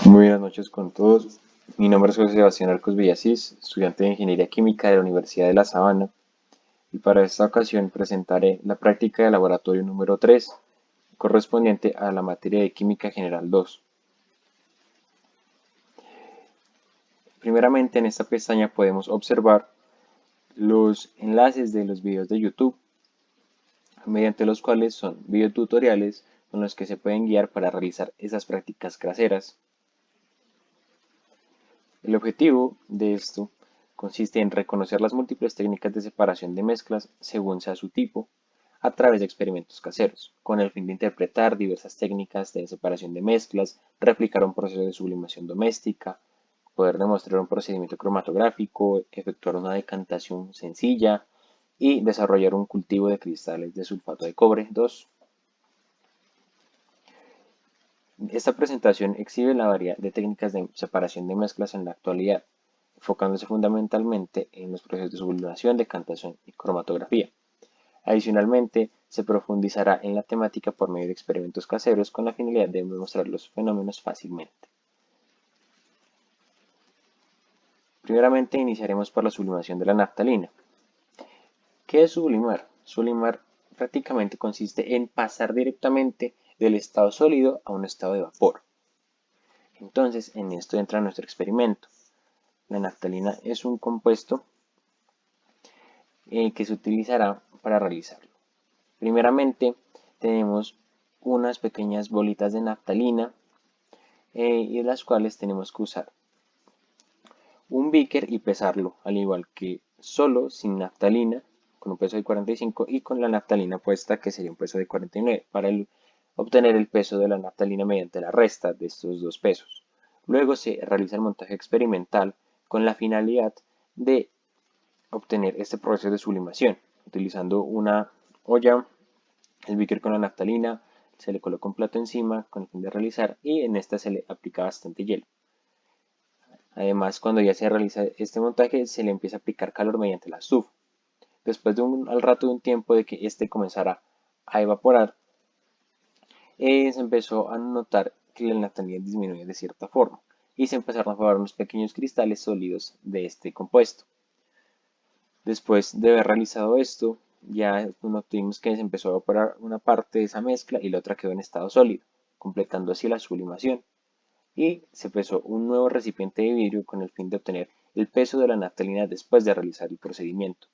Muy buenas noches con todos. Mi nombre es José Sebastián Arcos Villasís, estudiante de Ingeniería Química de la Universidad de La Sabana, y para esta ocasión presentaré la práctica de laboratorio número 3, correspondiente a la materia de Química General 2. Primeramente, en esta pestaña podemos observar los enlaces de los videos de YouTube, mediante los cuales son videotutoriales con los que se pueden guiar para realizar esas prácticas caseras. El objetivo de esto consiste en reconocer las múltiples técnicas de separación de mezclas según sea su tipo, a través de experimentos caseros, con el fin de interpretar diversas técnicas de separación de mezclas, replicar un proceso de sublimación doméstica, poder demostrar un procedimiento cromatográfico, efectuar una decantación sencilla y desarrollar un cultivo de cristales de sulfato de cobre 2. Esta presentación exhibe la variedad de técnicas de separación de mezclas en la actualidad, enfocándose fundamentalmente en los procesos de sublimación, decantación y cromatografía. Adicionalmente, se profundizará en la temática por medio de experimentos caseros con la finalidad de demostrar los fenómenos fácilmente. Primeramente, iniciaremos por la sublimación de la naftalina. ¿Qué es sublimar? Sublimar prácticamente consiste en pasar directamente del estado sólido a un estado de vapor. Entonces, en esto entra nuestro experimento. La naftalina es un compuesto que se utilizará para realizarlo. Primeramente, tenemos unas pequeñas bolitas de naftalina y las cuales tenemos que usar un beaker y pesarlo, al igual que solo sin naftalina, con un peso de 45 y con la naftalina puesta, que sería un peso de 49, para obtener el peso de la naftalina mediante la resta de estos dos pesos. Luego se realiza el montaje experimental con la finalidad de obtener este proceso de sublimación, utilizando una olla, el beaker con la naftalina, se le coloca un plato encima con el fin de realizar y en esta se le aplica bastante hielo. Además, cuando ya se realiza este montaje, se le empieza a aplicar calor mediante la estufa. Después de al rato de un tiempo de que este comenzara a evaporar, se empezó a notar que la naftalina disminuye de cierta forma y se empezaron a formar unos pequeños cristales sólidos de este compuesto. Después de haber realizado esto, ya notamos que se empezó a evaporar una parte de esa mezcla y la otra quedó en estado sólido, completando así la sublimación. Y se pesó un nuevo recipiente de vidrio con el fin de obtener el peso de la naftalina después de realizar el procedimiento,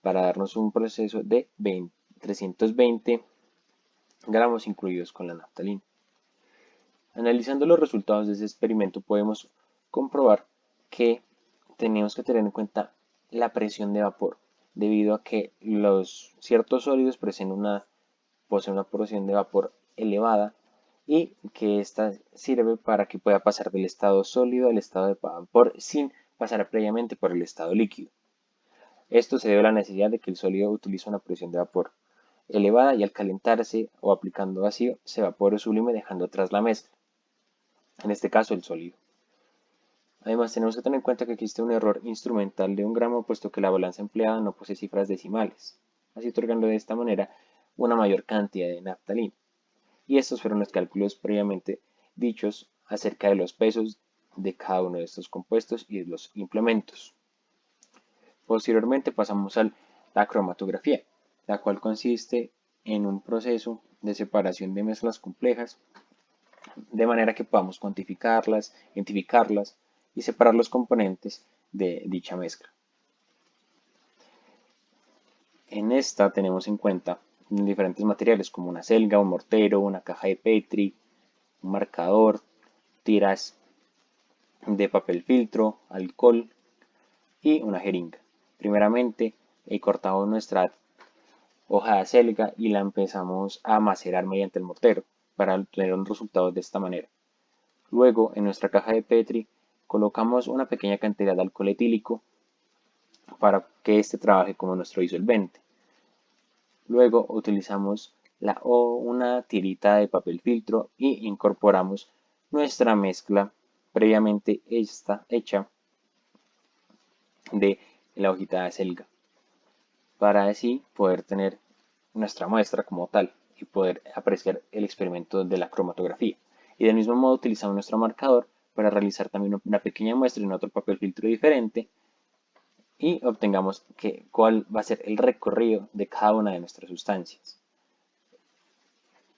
para darnos un proceso de 320 gramos incluidos con la naftalina. Analizando los resultados de ese experimento podemos comprobar que tenemos que tener en cuenta la presión de vapor, debido a que los ciertos sólidos poseen una presión de vapor elevada y que ésta sirve para que pueda pasar del estado sólido al estado de vapor sin pasar previamente por el estado líquido. Esto se debe a la necesidad de que el sólido utilice una presión de vapor elevada y al calentarse o aplicando vacío se evapora o sublime dejando atrás la mezcla, en este caso el sólido. Además tenemos que tener en cuenta que existe un error instrumental de 1 gramo puesto que la balanza empleada no posee cifras decimales, así otorgando de esta manera una mayor cantidad de naftalina. Y estos fueron los cálculos previamente dichos acerca de los pesos de cada uno de estos compuestos y de los implementos. Posteriormente pasamos a la cromatografía, la cual consiste en un proceso de separación de mezclas complejas, de manera que podamos cuantificarlas, identificarlas y separar los componentes de dicha mezcla. En esta tenemos en cuenta diferentes materiales como una selga, un mortero, una caja de Petri, un marcador, tiras de papel filtro, alcohol y una jeringa. Primeramente cortamos nuestra hoja de acelga y la empezamos a macerar mediante el mortero para obtener un resultado de esta manera. Luego, en nuestra caja de Petri, colocamos una pequeña cantidad de alcohol etílico para que este trabaje como nuestro disolvente. Luego utilizamos una tirita de papel filtro y incorporamos nuestra mezcla previamente hecha de la hojita de acelga, para así poder tener nuestra muestra como tal y poder apreciar el experimento de la cromatografía. Y del mismo modo utilizamos nuestro marcador para realizar también una pequeña muestra en otro papel filtro diferente y obtengamos cuál va a ser el recorrido de cada una de nuestras sustancias.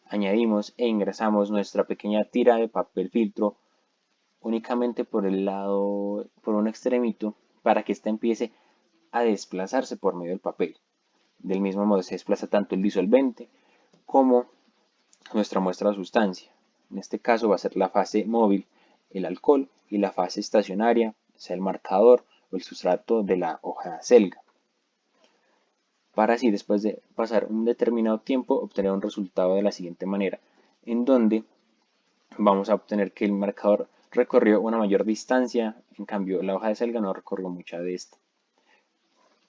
Añadimos e ingresamos nuestra pequeña tira de papel filtro únicamente por un extremito para que ésta empiece a desplazarse por medio del papel. Del mismo modo se desplaza tanto el disolvente como nuestra muestra de sustancia. En este caso va a ser la fase móvil, el alcohol, y la fase estacionaria, sea el marcador o el sustrato de la hoja de acelga. Para así, después de pasar un determinado tiempo, obtener un resultado de la siguiente manera, en donde vamos a obtener que el marcador recorrió una mayor distancia, en cambio la hoja de acelga no recorrió mucha de esta.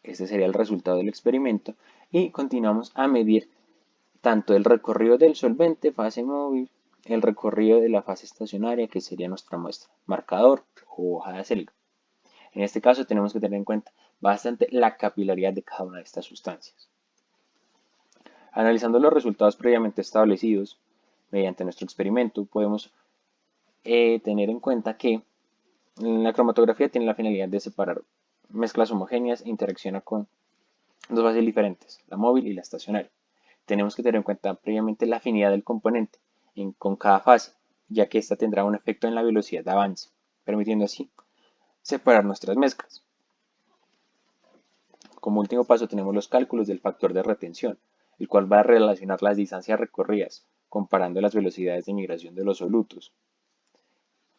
Este sería el resultado del experimento y continuamos a medir tanto el recorrido del solvente, fase móvil, el recorrido de la fase estacionaria, que sería nuestra muestra, marcador o hoja de acelga. En este caso tenemos que tener en cuenta bastante la capilaridad de cada una de estas sustancias. Analizando los resultados previamente establecidos mediante nuestro experimento, podemos tener en cuenta que la cromatografía tiene la finalidad de separar mezclas homogéneas e interacciona con dos fases diferentes, la móvil y la estacionaria. Tenemos que tener en cuenta previamente la afinidad del componente con cada fase, ya que ésta tendrá un efecto en la velocidad de avance, permitiendo así separar nuestras mezclas. Como último paso tenemos los cálculos del factor de retención, el cual va a relacionar las distancias recorridas, comparando las velocidades de migración de los solutos.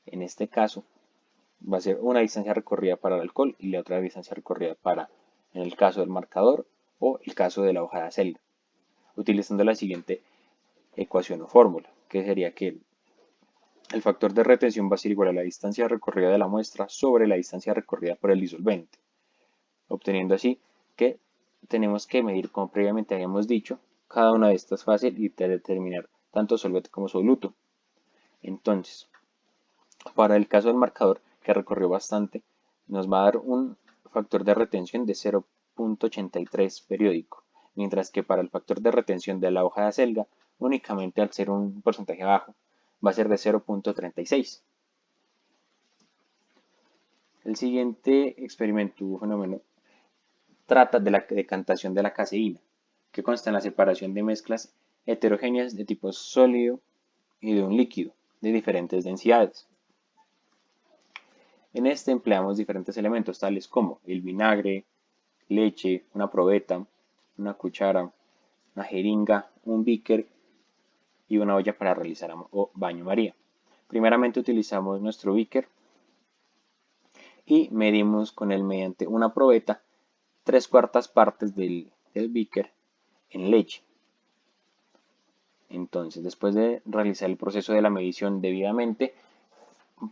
En este caso, va a ser una distancia recorrida para el alcohol y la otra distancia recorrida para, en el caso del marcador o el caso de la hoja de acelga, utilizando la siguiente ecuación o fórmula, que sería que el factor de retención va a ser igual a la distancia recorrida de la muestra sobre la distancia recorrida por el disolvente, obteniendo así que tenemos que medir, como previamente habíamos dicho, cada una de estas fases y determinar tanto solvente como soluto. Entonces, para el caso del marcador, que recorrió bastante, nos va a dar un factor de retención de 0.83 periódico, mientras que para el factor de retención de la hoja de acelga, únicamente al ser un porcentaje bajo, va a ser de 0.36. El siguiente experimento o fenómeno trata de la decantación de la caseína, que consta en la separación de mezclas heterogéneas de tipo sólido y de un líquido de diferentes densidades. En este empleamos diferentes elementos tales como el vinagre, leche, una probeta, una cuchara, una jeringa, un beaker y una olla para realizar baño María. Primeramente utilizamos nuestro beaker y medimos con él mediante una probeta 3/4 partes del beaker en leche. Entonces, después de realizar el proceso de la medición debidamente,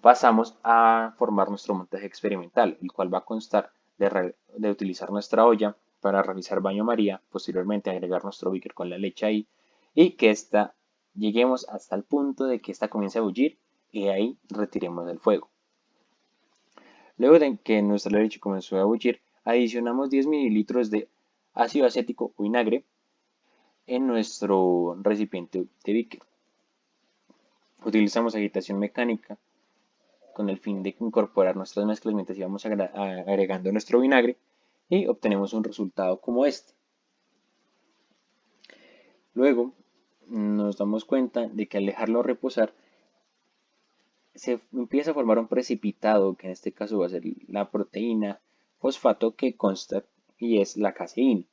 pasamos a formar nuestro montaje experimental, el cual va a constar de utilizar nuestra olla para realizar baño María, posteriormente agregar nuestro beaker con la leche ahí y que lleguemos hasta el punto de que ésta comience a bullir y de ahí retiremos del fuego. Luego de que nuestra leche comenzó a bullir, adicionamos 10 mililitros de ácido acético o vinagre en nuestro recipiente de beaker. Utilizamos agitación mecánica con el fin de incorporar nuestras mezclas mientras íbamos agregando nuestro vinagre y obtenemos un resultado como este. Luego nos damos cuenta de que al dejarlo reposar se empieza a formar un precipitado, que en este caso va a ser la proteína fosfato que consta y es la caseína,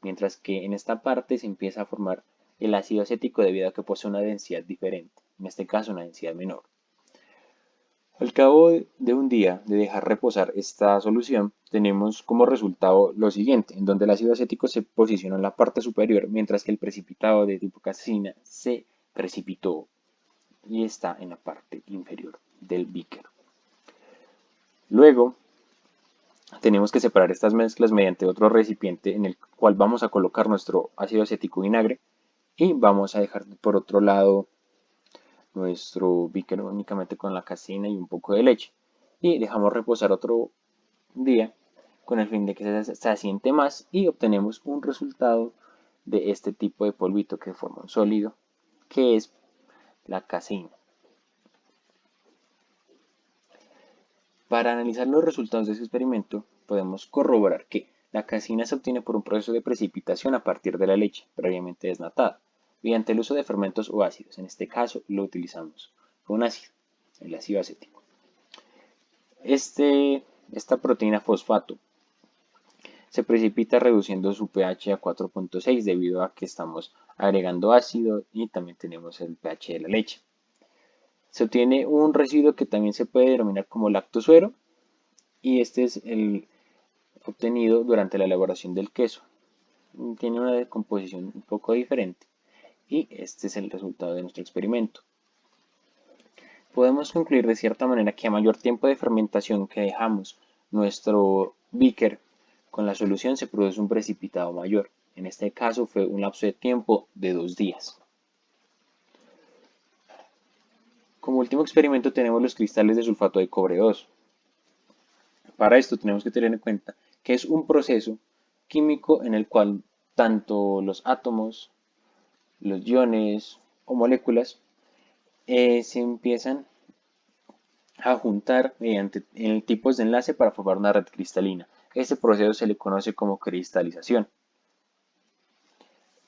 mientras que en esta parte se empieza a formar el ácido acético debido a que posee una densidad diferente, en este caso una densidad menor. Al cabo de un día de dejar reposar esta solución, tenemos como resultado lo siguiente, en donde el ácido acético se posiciona en la parte superior, mientras que el precipitado de tipo caseína se precipitó y está en la parte inferior del beaker. Luego, tenemos que separar estas mezclas mediante otro recipiente en el cual vamos a colocar nuestro ácido acético vinagre y vamos a dejar por otro lado nuestro beaker únicamente con la caseína y un poco de leche y dejamos reposar otro día con el fin de que se asiente más y obtenemos un resultado de este tipo de polvito que forma un sólido que es la caseína. Para analizar los resultados de ese experimento, podemos corroborar que la caseína se obtiene por un proceso de precipitación a partir de la leche, previamente desnatada, mediante el uso de fermentos o ácidos. En este caso lo utilizamos con un ácido, el ácido acético. Esta proteína fosfato se precipita reduciendo su pH a 4.6 debido a que estamos agregando ácido y también tenemos el pH de la leche. Se obtiene un residuo que también se puede denominar como lactosuero y este es el obtenido durante la elaboración del queso. Tiene una decomposición un poco diferente y este es el resultado de nuestro experimento. Podemos concluir de cierta manera que a mayor tiempo de fermentación que dejamos nuestro beaker con la solución se produce un precipitado mayor. En este caso fue un lapso de tiempo de 2 días. Como último experimento tenemos los cristales de sulfato de cobre 2. Para esto tenemos que tener en cuenta que es un proceso químico en el cual tanto los átomos, los iones o moléculas se empiezan a juntar mediante tipos de enlace para formar una red cristalina. Este proceso se le conoce como cristalización.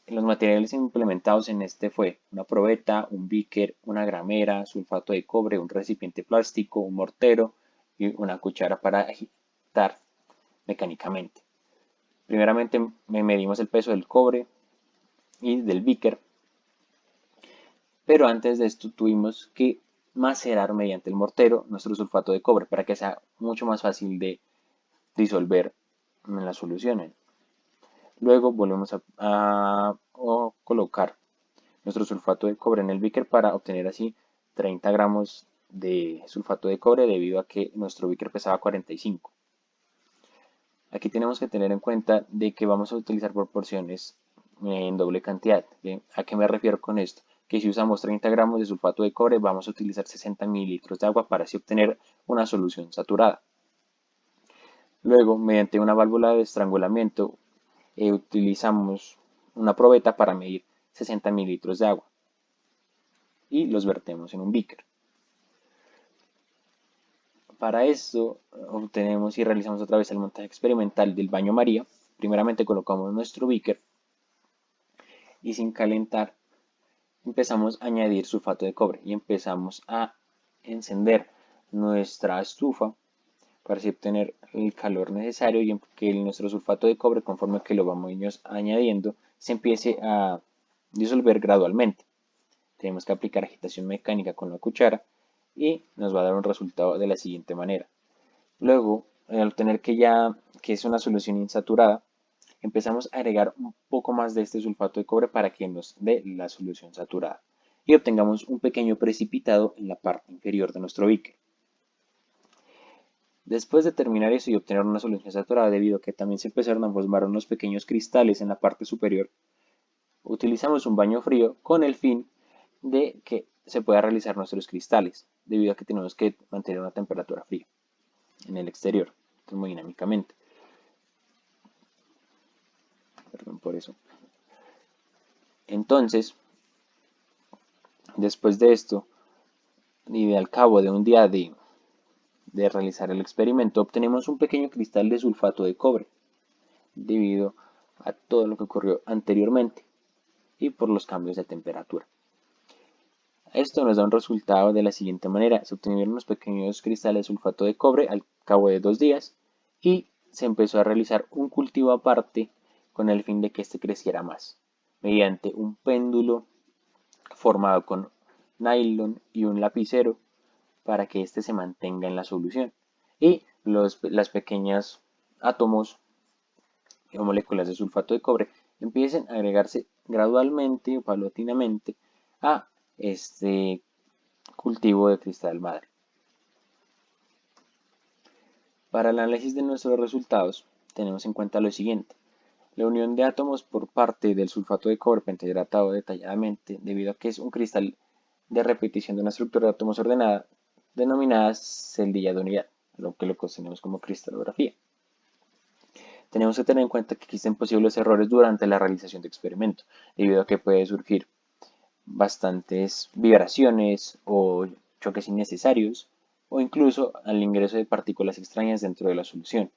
Los materiales implementados en este fue una probeta, un beaker, una gramera, sulfato de cobre, un recipiente plástico, un mortero y una cuchara para agitar mecánicamente. Primeramente medimos el peso del cobre y del beaker, pero antes de esto tuvimos que macerar mediante el mortero nuestro sulfato de cobre para que sea mucho más fácil de disolver en las soluciones. Luego volvemos a colocar nuestro sulfato de cobre en el beaker para obtener así 30 gramos de sulfato de cobre debido a que nuestro beaker pesaba 45. Aquí tenemos que tener en cuenta de que vamos a utilizar proporciones en doble cantidad. ¿Bien? ¿A qué me refiero con esto? Que si usamos 30 gramos de sulfato de cobre vamos a utilizar 60 mililitros de agua para así obtener una solución saturada. Luego, mediante una válvula de estrangulamiento, utilizamos una probeta para medir 60 mililitros de agua y los vertemos en un beaker. Para esto obtenemos y realizamos otra vez el montaje experimental del baño María. Primeramente colocamos nuestro beaker y sin calentar empezamos a añadir sulfato de cobre y empezamos a encender nuestra estufa para así obtener el calor necesario y que nuestro sulfato de cobre, conforme que lo vamos añadiendo, se empiece a disolver gradualmente. Tenemos que aplicar agitación mecánica con la cuchara y nos va a dar un resultado de la siguiente manera. Luego, al obtener que es una solución insaturada, empezamos a agregar un poco más de este sulfato de cobre para que nos dé la solución saturada y obtengamos un pequeño precipitado en la parte inferior de nuestro beaker. Después de terminar eso y obtener una solución saturada, debido a que también se empezaron a formar unos pequeños cristales en la parte superior, utilizamos un baño frío con el fin de que se pueda realizar nuestros cristales, debido a que tenemos que mantener una temperatura fría en el exterior, termodinámicamente. Perdón por eso. Entonces, después de esto, y al cabo de un día de realizar el experimento, obtenemos un pequeño cristal de sulfato de cobre, debido a todo lo que ocurrió anteriormente y por los cambios de temperatura. Esto nos da un resultado de la siguiente manera: se obtuvieron unos pequeños cristales de sulfato de cobre al cabo de 2 días y se empezó a realizar un cultivo aparte con el fin de que este creciera más, mediante un péndulo formado con nylon y un lapicero para que este se mantenga en la solución y las pequeñas átomos o moléculas de sulfato de cobre empiecen a agregarse gradualmente o paulatinamente a este cultivo de cristal madre. Para el análisis de nuestros resultados tenemos en cuenta lo siguiente: la unión de átomos por parte del sulfato de cobre pentahidratado detalladamente, debido a que es un cristal de repetición de una estructura de átomos ordenada denominada celdilla de unidad, lo que lo conocemos como cristalografía. Tenemos que tener en cuenta que existen posibles errores durante la realización de experimento, debido a que puede surgir bastantes vibraciones o choques innecesarios o incluso al ingreso de partículas extrañas dentro de la solución.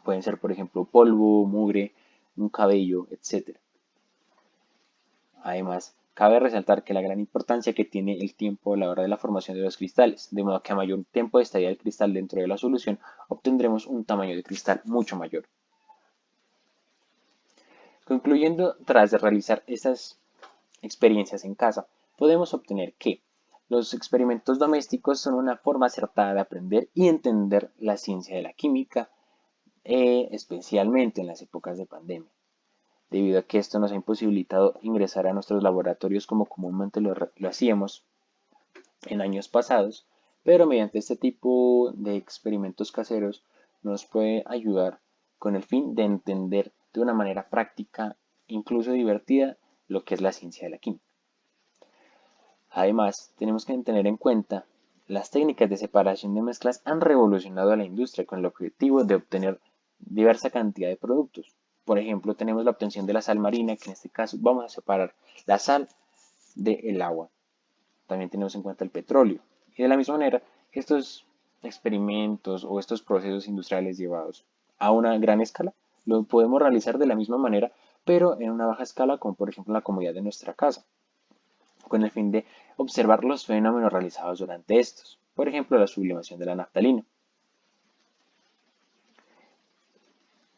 Pueden ser, por ejemplo, polvo, mugre, un cabello, etc. Además, cabe resaltar que la gran importancia que tiene el tiempo a la hora de la formación de los cristales, de modo que a mayor tiempo de estadía del cristal dentro de la solución, obtendremos un tamaño de cristal mucho mayor. Concluyendo, tras de realizar estas experiencias en casa, podemos obtener que los experimentos domésticos son una forma acertada de aprender y entender la ciencia de la química, especialmente en las épocas de pandemia, debido a que esto nos ha imposibilitado ingresar a nuestros laboratorios como comúnmente lo hacíamos en años pasados, pero mediante este tipo de experimentos caseros nos puede ayudar con el fin de entender de una manera práctica, incluso divertida, lo que es la ciencia de la química. Además, tenemos que tener en cuenta las técnicas de separación de mezclas han revolucionado a la industria con el objetivo de obtener diversa cantidad de productos. Por ejemplo, tenemos la obtención de la sal marina, que en este caso vamos a separar la sal del agua. También tenemos en cuenta el petróleo. Y de la misma manera, estos experimentos o estos procesos industriales llevados a una gran escala, lo podemos realizar de la misma manera, pero en una baja escala, como por ejemplo en la comodidad de nuestra casa, con el fin de observar los fenómenos realizados durante estos, por ejemplo la sublimación de la naftalina.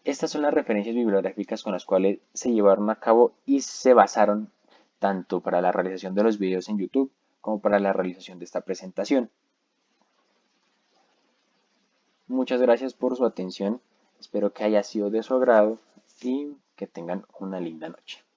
Estas son las referencias bibliográficas con las cuales se llevaron a cabo y se basaron tanto para la realización de los videos en YouTube como para la realización de esta presentación. Muchas gracias por su atención, espero que haya sido de su agrado y que tengan una linda noche.